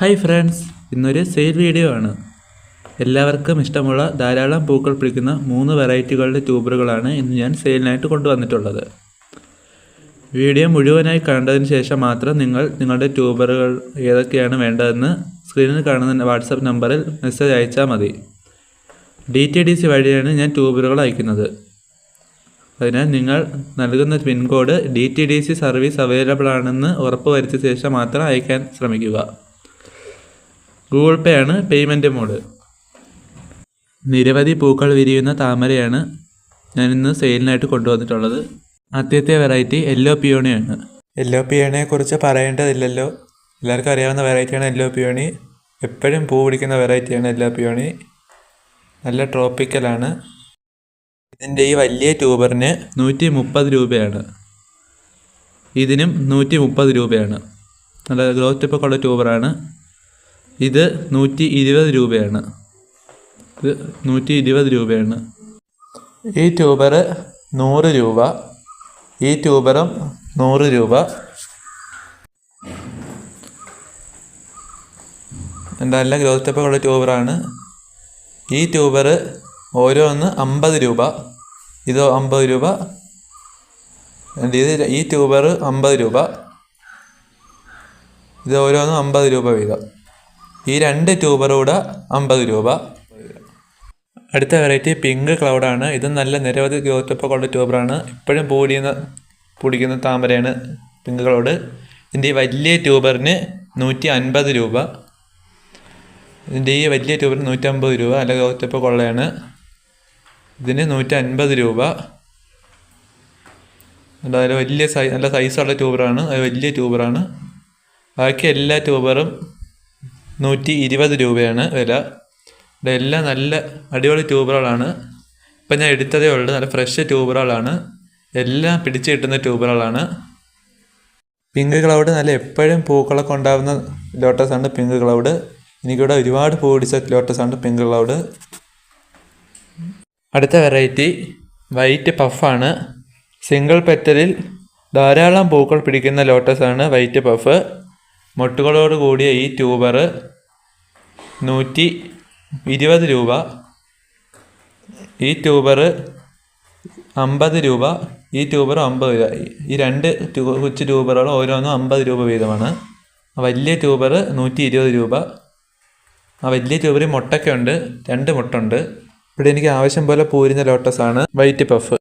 Hi friends, ഇന്നൊരു sale video ആണ്. എല്ലാവർക്കും ഇഷ്ടമുള്ള ധാരാളം പൂക്കൾ പിടിക്കുന്ന 3 വെറൈറ്റികളുടെ ട്യൂബറുകളാണ് ഇന്ന് ഞാൻ സെയിലിനായിട്ട് കൊണ്ടുവന്നിട്ടുള്ളത്. വീഡിയോ മുഴുവനായി കണ്ടതിന് ശേഷം മാത്രം നിങ്ങളുടെ ട്യൂബറുകൾ ഏതൊക്കെയാണ് വേണ്ടതെന്ന് സ്ക്രീനിൽ കാണുന്ന വാട്സപ്പ് നമ്പറിൽ മെസ്സേജ് അയച്ചാൽ മതി. DTDC വഴിയാണ് ഞാൻ ട്യൂബറുകൾ അയക്കുന്നത്. അതിനാൽ നിങ്ങൾ നൽകുന്ന പിൻകോഡ് DTDC സർവീസ് അവൈലബിൾ ആണെന്ന് ഉറപ്പുവരുത്തിയ ശേഷം മാത്രം അയക്കാൻ ശ്രമിക്കുക. ഗൂഗിൾ പേ ആണ് പേയ്മെൻറ്റ് മോഡ്. നിരവധി പൂക്കൾ വിരിയുന്ന താമരയാണ് ഞാനിന്ന് സെയിലിനായിട്ട് കൊണ്ടുവന്നിട്ടുള്ളത്. ആദ്യത്തെ വെറൈറ്റി യെല്ലോ പിയോണിയാണ്. യെല്ലോ പിയോണിയെക്കുറിച്ച് പറയേണ്ടതില്ലല്ലോ, എല്ലാവർക്കും അറിയാവുന്ന വെറൈറ്റിയാണ് യെല്ലോ പിയോണി. എപ്പോഴും പൂ പിടിക്കുന്ന വെറൈറ്റിയാണ് യെല്ലോ പിയോണി. നല്ല ട്രോപ്പിക്കലാണ്. ഇതിൻ്റെ ഈ വലിയ ട്യൂബറിന് 130 രൂപയാണ്. ഇതിനും 130 രൂപയാണ്. നല്ല ഗ്രോത്ത് ടിപ്പൊക്കെ ഉള്ള ട്യൂബറാണ്. ഇത് 120 രൂപയാണ്. ഇത് 120 രൂപയാണ്. ഈ ട്യൂബർ 100 രൂപ. ഈ ട്യൂബറും 100 രൂപ. നല്ല ഗ്രോത്ത് ടിപ്പൊക്കെ ഉള്ള ട്യൂബറാണ്. ഈ ട്യൂബർ ഓരോന്ന് 50 രൂപ. ഇത് 50 രൂപ. ഈ ട്യൂബർ 50 രൂപ. ഇത് ഓരോന്നും 50 രൂപ വീതം. ഈ 2 ട്യൂബറൂടെ 50 രൂപ. അടുത്ത വെറൈറ്റി പിങ്ക് ക്ലൗഡാണ്. ഇത് നല്ല നിരവധി ഗ്രോത്ത് ടിപ്പൊക്കെ ഉള്ള ട്യൂബറാണ്. എപ്പോഴും പിടിക്കുന്ന താമരയാണ് പിങ്ക് ക്ലൗഡ്. ഇതിൻ്റെ ഈ വലിയ ട്യൂബറിന് 150 രൂപ. ഇതിൻ്റെ ഈ വലിയ ട്യൂബറിന് 150 രൂപ. നല്ല ഗ്രോത്ത് ടിപ്പൊക്കെ ഉള്ളതാണ്. ഇതിന് 150 രൂപ. അതായത് നല്ല സൈസുള്ള ട്യൂബറാണ്. അത് വലിയ ട്യൂബറാണ്. ബാക്കി എല്ലാ ട്യൂബറും 120 രൂപയാണ് വില. ഇതെല്ലാം നല്ല അടിപൊളി ട്യൂബറുകളാണ്. ഇപ്പം ഞാൻ എടുത്തതേ ഉള്ളൂ. നല്ല ഫ്രഷ് ട്യൂബറുകളാണ്. എല്ലാം പിടിച്ച് കിട്ടുന്ന ട്യൂബറുകളാണ്. പിങ്ക് ക്ലൗഡ് നല്ല എപ്പോഴും പൂക്കളൊക്കെ ഉണ്ടാകുന്ന ലോട്ടസാണ് പിങ്ക് ക്ലൗഡ്. എനിക്കിവിടെ ഒരുപാട് പൂ പിടിച്ച ലോട്ടസാണ് പിങ്ക് ക്ലൗഡ്. അടുത്ത വെറൈറ്റി വൈറ്റ് പഫാണ്. സിംഗിൾ പെറ്റലിൽ ധാരാളം പൂക്കൾ പിടിക്കുന്ന ലോട്ടസാണ് വൈറ്റ് പഫ്. മൊട്ടുകളോട് കൂടിയ ഈ ട്യൂബർ 120 രൂപ. ഈ ട്യൂബർ 50 രൂപ. ഈ ട്യൂബർ 50 രൂപ. ഈ 2 കൊച്ചു ട്യൂബറുകൾ ഓരോന്നും 50 രൂപ വീതമാണ്. വലിയ ട്യൂബർ 120 രൂപ. ആ വലിയ ട്യൂബറിൽ മുട്ടൊക്കെ ഉണ്ട്. 2 മുട്ടുണ്ട്. ഇവിടെ എനിക്ക് ആവശ്യം പോലെ പൂരിഞ്ഞ ലോട്ടസാണ് വൈറ്റ് പഫ്.